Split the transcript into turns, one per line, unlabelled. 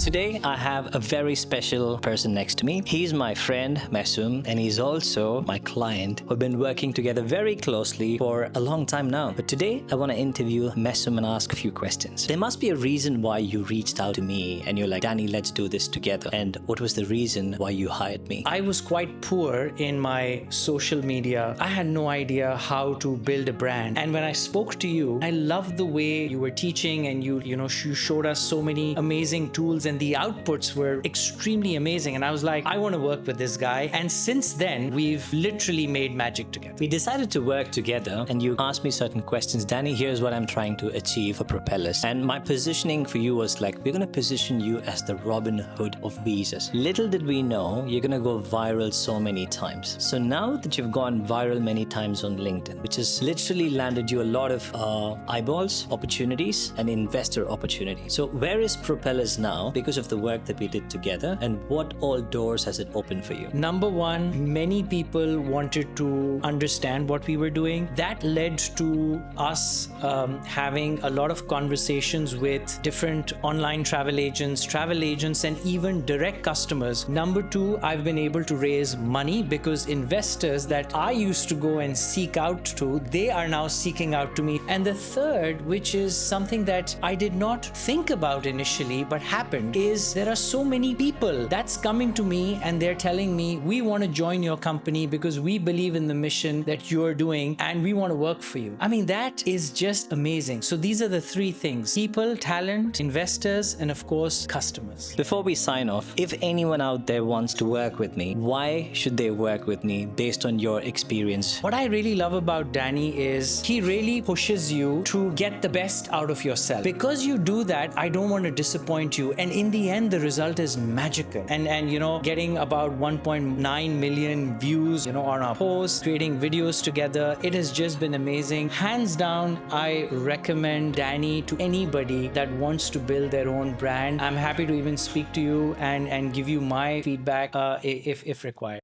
Today, I have a very special person next to me. He's my friend, Mehsum, and he's also my client. We've been working together very closely for a long time now. But today, I want to interview Mehsum and ask a few questions. There must be a reason why you reached out to me and you're like, Danny, let's do this together. And what was the reason why you hired me?
I was quite poor in my social media. I had no idea how to build a brand. And when I spoke to you, I loved the way you were teaching and you showed us so many amazing tools and the outputs were extremely amazing. And I was like, I want to work with this guy. And since then, we've literally made magic together.
We decided to work together and you asked me certain questions. Danny, here's what I'm trying to achieve for Propellers. And my positioning for you was like, we're going to position you as the Robin Hood of visas. Little did we know you're going to go viral so many times. So now that you've gone viral many times on LinkedIn, which has literally landed you a lot of eyeballs, opportunities, and investor opportunities. So where is Propellers now because of the work that we did together, and what all doors has it opened for you?
Number one, many people wanted to understand what we were doing. That led to us having a lot of conversations with different online travel agents, and even direct customers. Number two, I've been able to raise money because investors that I used to go and seek out to, they are now seeking out to me. And the third, which is something that I did not think about initially but happened, is there are so many people that's coming to me and they're telling me, we want to join your company because we believe in the mission that you're doing and we want to work for you. I mean, that is just amazing. So these are the three things: people, talent, investors, and of course, customers.
Before we sign off, if anyone out there wants to work with me, why should they work with me based on your experience?
What I really love about Danny is he really pushes you to get the best out of yourself. Because you do that, I don't want to disappoint you. And in the end, the result is magical. And getting about 1.9 million views, on our posts, creating videos together, it has just been amazing. Hands down, I recommend Danny to anybody that wants to build their own brand. I'm happy to even speak to you and give you my feedback if required.